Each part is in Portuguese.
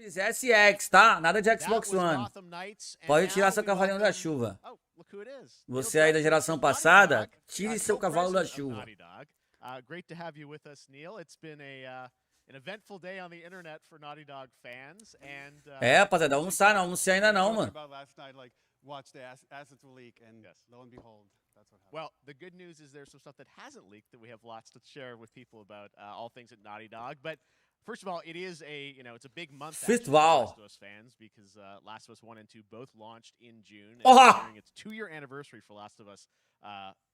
SX, tá? Nada de Xbox One. Pode tirar seu cavalinho da chuva. Você aí da geração passada, tire seu cavalo da chuva. Great to have you with us, Neil. It's been an eventful day on the internet for Naughty Dog fans, and É, rapaziada, almoçar, não almocei ainda não, mano. Well, the good news is there's some stuff that hasn't leaked that we have lots to share with people about all things at Naughty Dog. But first of all, it is it's a big month for Last of Us fans because Last of Us 1 and 2 both launched in June. And during its 2-year anniversary for Last of Us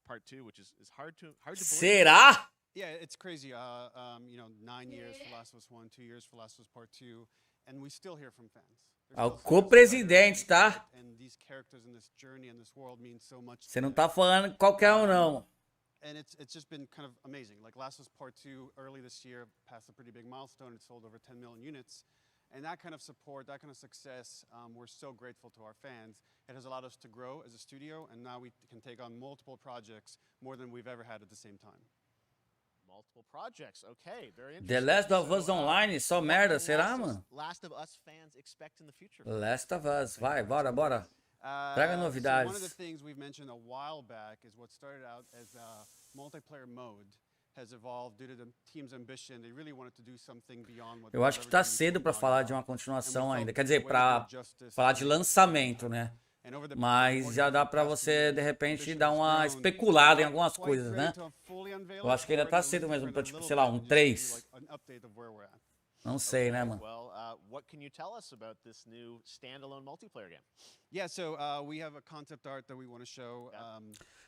Part 2, which is hard to believe. Será? Yeah, it's crazy. 9 years for Last of Us 1, 2 years for Last of Us Part 2, and we still hear from fans. É o co-presidente, tá? Você não tá falando qualquer um, não. And it's just been kind of amazing. Like Last of Us Part 2 early this year passed a pretty big milestone. It sold over 10 million units. And that kind of support, that kind of success, we're so grateful to our fans. It has allowed us to grow as a studio, and now we can take on multiple projects, more than we've ever had at the same time. Multiple projects, okay, very interesting. The Last of Us Online, só merda, será, mano? Last of Us fans expect in the future. Last of Us, vai, bora. Traga novidades. So one of the things we've mentioned a while back is what started out as a multiplayer mode has evolved due to the team's ambition. They really wanted to do something beyond what. Eu acho que tá cedo pra falar de uma continuação ainda. Quer dizer, pra falar de lançamento, né? Mas já dá pra você, de repente, dar uma especulada em algumas coisas, né? Eu acho que ainda tá cedo mesmo pra, tipo, sei lá, um 3. Não sei, né, mano? What can you tell us about this new standalone multiplayer game? Yeah, so we have a concept art that we want to show.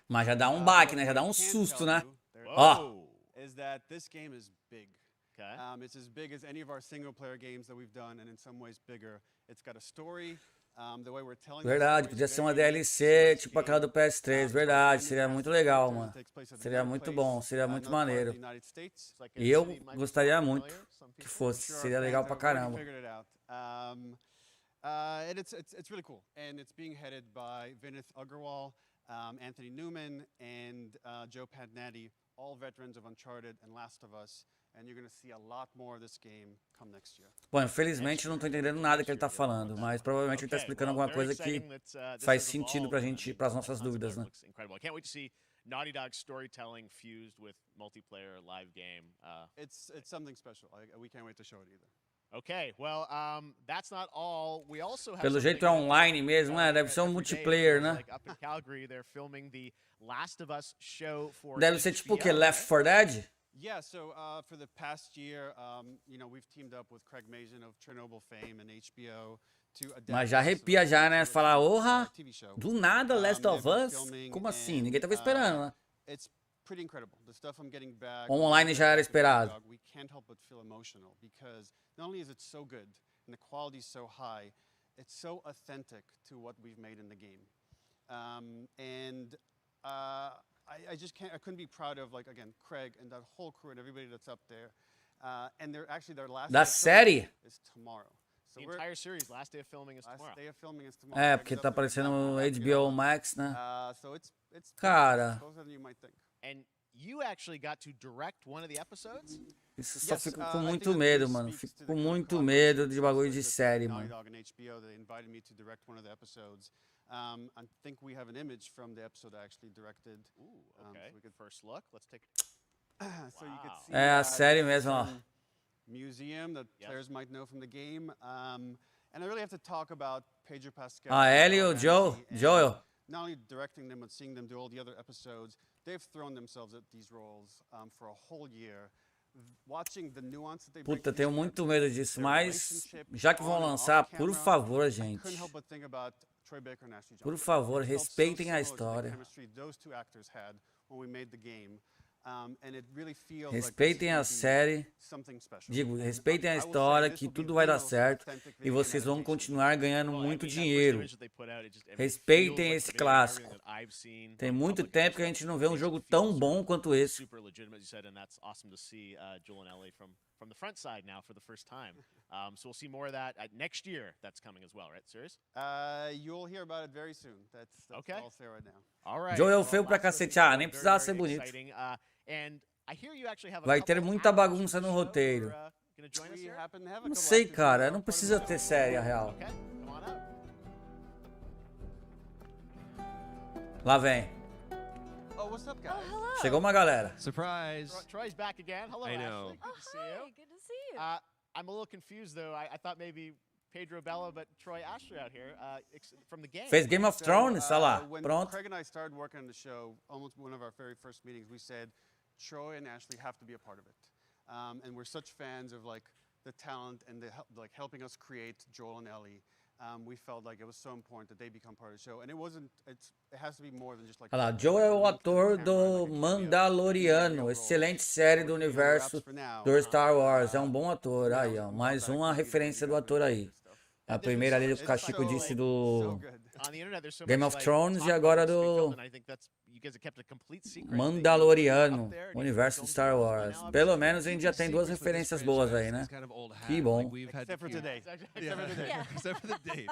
Mas já dá um baque, né? Já dá um susto, né? Ó. Is that this game is big. Okay. It's as big as any of our single-player games that we've done, and in some ways bigger. It's got a story. The way we're telling. Verdade, podia ser uma DLC tipo aquela do PS3, verdade, seria muito legal, mano. Seria muito bom, seria muito maneiro. E eu gostaria muito que fosse, seria legal pra caramba. It's really cool, and it's being headed by Vinith Agarwal, Anthony Newman, and Joe Padnatti, all veterans of Uncharted and Last of Us. And you're going to see a lot more of this game come next year. Bom, infelizmente eu não tô entendendo nada que ele tá falando, mas provavelmente ele tá explicando alguma coisa que faz sentido pra gente, pras nossas dúvidas, né? Incredible. I can't wait to see Naughty Dog storytelling fused with multiplayer live game. It's something special. We can't wait to show it either. Okay, well, that's not all. We also have. Pelo jeito é online mesmo, né? Deve ser um multiplayer, né? Up in Calgary, they're filming the Last of Us show for Deve ser tipo o que? Left 4 Dead? Yeah, so for the past year, we've teamed up with Craig Mazin of Chernobyl fame and HBO to adapt. Mas já arrepia já, né? Falar, orra, do nada Last of Us? Como assim? Ninguém tava esperando, né? It's pretty incredible. The stuff I'm getting back. Online já era esperado. We can't help but feel emotional because not only is it so good and the quality is so high, it's so authentic to what we've made in the game. I just can't. I couldn't be proud of, like, again, Craig and that whole crew and everybody that's up there. And they're actually their last. Da série? Is tomorrow. So the entire series, last day of filming is tomorrow. Last day of filming is tomorrow. É, porque tá aparecendo no HBO Max, né? So it's Cara. closer than you might think. And you actually got to direct one of the episodes? Isso só fico com muito medo, mano. Fico com muito medo de bagulho de série, mano. I think we have an image from the episode I actually directed. Ooh, okay. So we could first look. Let's take. So you could see. É a série mesmo, ó. Museum that players might know from the game. And I really have to talk about Pedro Pascal. Ellie e o Joel. Not only directing them, but seeing them do all the other episodes. They've thrown themselves at these roles for a whole year. Watching the nuance that they bring. Puta, tenho muito medo disso, mas já que vão lançar, por favor, gente. Por favor, respeitem a história. Respeitem a série. Digo, respeitem a história, que tudo vai dar certo e vocês vão continuar ganhando muito dinheiro. Respeitem esse clássico. Tem muito tempo que a gente não vê um jogo tão bom quanto esse. From the front side now for the first time. So we'll see more of that next year. That's coming as well, right? Serious? You'll hear about it very soon. That's okay. All I'll say right now. All right. Joel feio pra cacete, nem precisava ser bonito. And I hear you actually have a Vai ter muita bagunça no roteiro. gonna join us We here? happen to have a Não couple sei, actors cara. who Não are part of precisa the ter show. série, a real. Okay, come on up. Lá vem. Oh, what's up, guys? Oh, hello. Chegou uma galera. Surprise. Troy's back again. Hello, I know. Ashley. Good Oh, to see hi. you. Good to see you. I'm a little confused though. I thought maybe Pedro Bella, but Troy Ashley out here from the game. Fez Game of So, Thrones, olha lá. When Pronto. Craig and I started working on the show, almost one of our very first meetings, we said, Troy and Ashley have to be a part of it. And we're such fans of like the talent and like helping us create Joel and Ellie. We felt like it was so important that they become part of the show. And it has to be more than just like... Olha lá, Joe é o ator do Mandaloriano, excelente série do universo do Star Wars. É um bom ator. Aí, ó, mais uma referência do ator aí. A primeira ali que o Cachico disse do On the internet, there's so Game much, of like, Thrones talk e agora about this being do filmed, and I think you guys have kept a complete secret. Mandaloriano, Up there, and universo you de filmed Star it all, Wars. and now Pelo I'm- menos a gente já tem duas referências boas aí, né? Que bom. Except for today. Yeah. Yeah. Except for the date.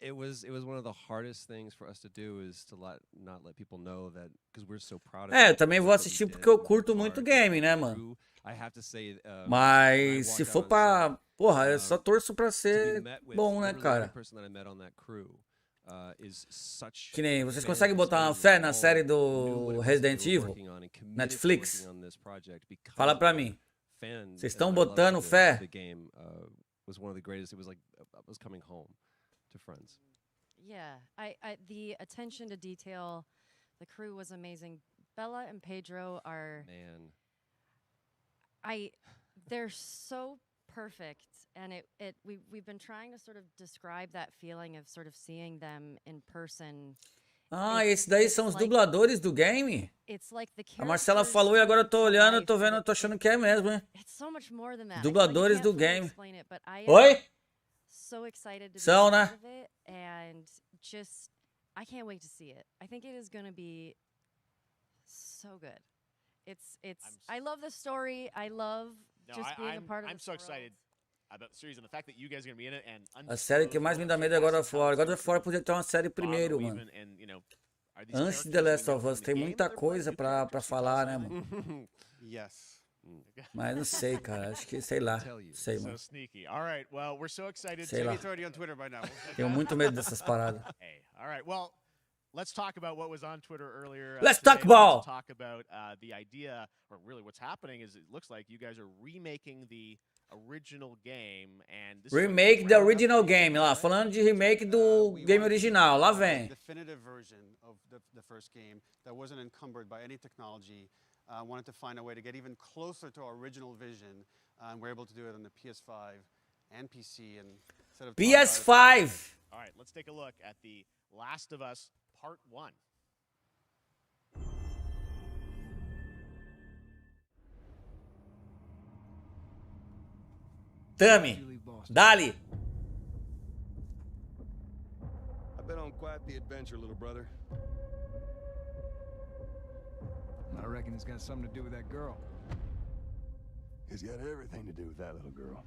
It was one of the hardest things for us to do is to not let people know that because we're so proud of É, it, eu também vou what we assistir did, porque eu worked curto muito hard, game, né, mano? grew. I have to say, when I Mas se walked for out on pra. set, Porra, eu só torço pra to be ser met with bom, né, literally cara? every person that I met on that crew, is such Que nem, vocês fans conseguem of botar uma Série, fé na all série knew what do it was Resident that we were Evil? working on and committed to Netflix? working on this project because Fala pra of mim. fan Vocês and estão my love botando for fé? the game was one of the greatest. It was like I was coming home to friends. Yeah, the attention to detail, the crew was amazing. Bella and Pedro are, Man, they're so perfect, and we've been trying to sort of describe that feeling of sort of seeing them in person. Ah, esse daí são os dubladores do game? It's like the A Marcela characters falou e agora eu tô come to olhando, eu life, tô and vendo, eu tô achando que é mesmo, hein? It's so much more than that. I Dubladores can't do fully game. explain it, but I am Oi? so excited to São, be né? part of it, and just I can't wait to see it. I think it is going to be so good. I love the story. I love just being a part of I'm this so world. excited about the series and the fact that you guys are going to be in it. And A série que mais me dá medo é God of War. God of War podia ter uma série primeiro, Father mano. Weaven and, you know, are these Antes de characters The we Last know of from Us, the tem game muita that are coisa new pra characters we falar, saw né, in it? mano? Yes. Mas não sei, cara. Acho que, sei lá. Sei, So mano. sneaky. All right. Well, we're so excited. Sei to lá. It's already on Twitter by now. Tenho muito medo dessas paradas. Hey, all right. Well, let's talk about what was on Twitter earlier. Let's today. talk ball. Let's talk about the idea, or really what's happening is it looks like you guys are remaking the original game. And this Remake the original game. Lá, falando de remake do game original. Lá vem. Definitive version of the first game that wasn't encumbered by any technology. Wanted to find a way to get even closer to our original vision. And we're able to do it on the PS5 and PC. And instead of PS5. All right, let's take a look at The Last of Us Part 1. Tami. Dali. I've been on quite the adventure, little brother. I reckon it's got something to do with that girl. It's got everything to do with that little girl.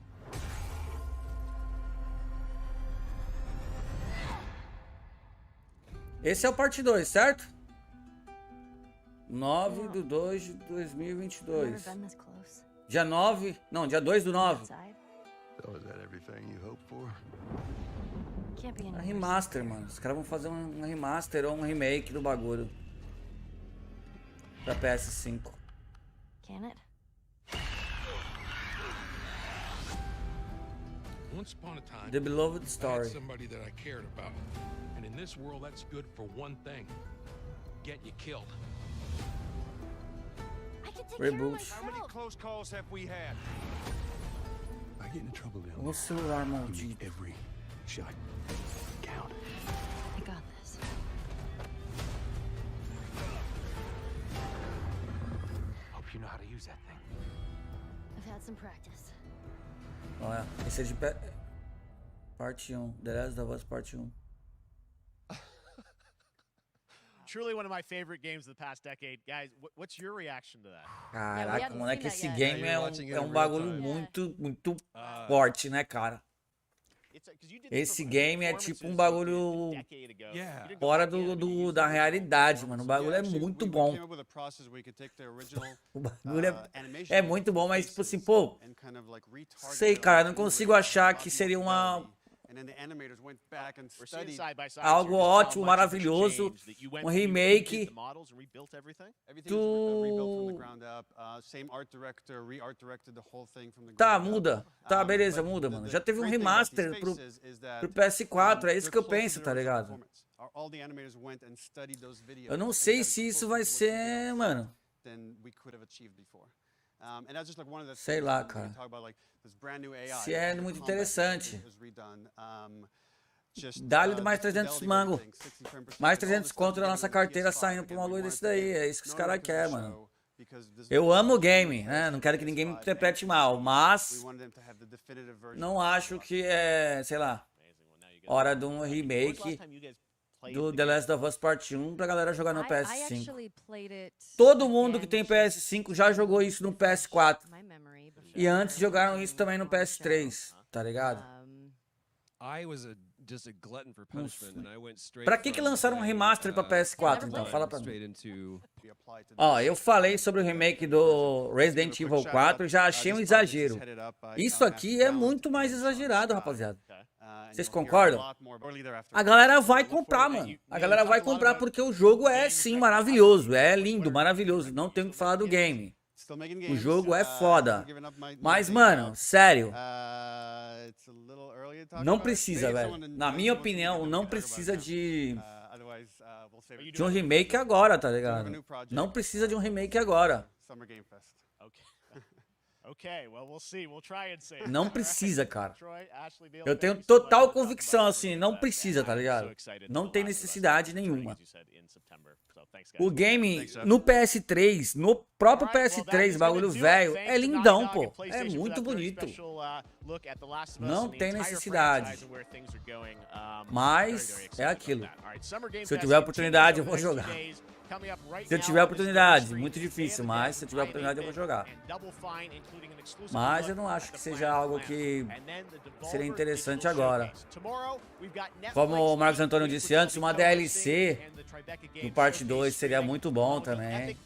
Esse é o parte 2, certo? 9 de 2 de 2022. Never been this close. Dia 9. Não, dia 2 do 9. Outside. So is that everything you hoped for? Can't be É any worse. remaster, mano. Os caras vão fazer um remaster ou um remake do bagulho. Pra PS5. Can it? Once upon a time, The Beloved I had Story. somebody that I cared about. And in this world, that's good for one thing. Get you killed. I can take Reboot. care How many of myself. close calls have we had? I get into trouble down O celular there. maldito. Every shot count. I got this. Hope you know how to use that thing. I've had some practice. Olha, esse é de parte 1. The Last of Us parte 1. Truly one of my favorite games of the past decade. Guys, what's your reaction to that? Caraca, haven't mano, é seen que that esse yet. game Yeah, é you're watching it um in real bagulho time. muito forte, né, cara? Esse game é tipo um bagulho fora da realidade, mano. O bagulho é muito bom. O bagulho é muito bom, mas tipo assim, pô, sei, cara, não consigo achar que seria algo ótimo, maravilhoso, um remake do... Tá, muda. Tá, beleza, muda, mano. Já teve um remaster pro PS4, é isso que eu penso, tá ligado? Eu não sei se isso vai ser, mano. Sei lá, cara. Se é muito interessante. Dá-lhe mais 300 mango. Mais 300 conto da nossa carteira saindo pra um bagulho desse daí. É isso que os caras querem, mano. Eu amo o game, né? Não quero que ninguém me interprete mal, mas não acho que é, sei lá, hora de um remake do The Last of Us Part 1 pra galera jogar no PS5. Todo mundo que tem PS5 já jogou isso no PS4. E antes jogaram isso também no PS3, tá ligado? Pra que lançaram um remaster pra PS4, então? Fala pra mim. Ó, eu falei sobre o remake do Resident Evil 4 e já achei um exagero. Isso aqui é muito mais exagerado, rapaziada. Vocês concordam? A galera vai comprar, mano. A galera vai comprar porque o jogo é, sim, maravilhoso. É lindo, maravilhoso. Não tenho o que falar do game. O jogo é foda. Mas, mano, sério. Não precisa, velho. Na minha opinião, não precisa de um remake agora, tá ligado? Não precisa de um remake agora. Não precisa, cara. Eu tenho total convicção, assim, não precisa, tá ligado? Não tem necessidade nenhuma. O game no PS3, no próprio PS3, bagulho velho, é lindão, pô. É muito bonito. Não tem necessidade. Mas é aquilo. Se eu tiver oportunidade, eu vou jogar. Se eu tiver oportunidade, muito difícil, mas se eu tiver oportunidade eu vou jogar. Mas eu não acho que seja algo que seria interessante agora. Como o Marcos Antônio disse antes, uma DLC no parte 2 seria muito bom também.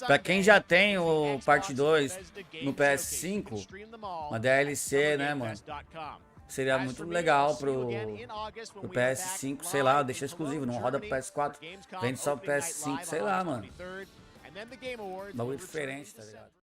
Pra quem já tem o parte 2 no PS5, uma DLC, né, mano? Seria muito legal pro PS5, sei lá, deixa exclusivo, não roda pro PS4, vende só pro PS5, sei lá, mano. Bagulho diferente, tá ligado?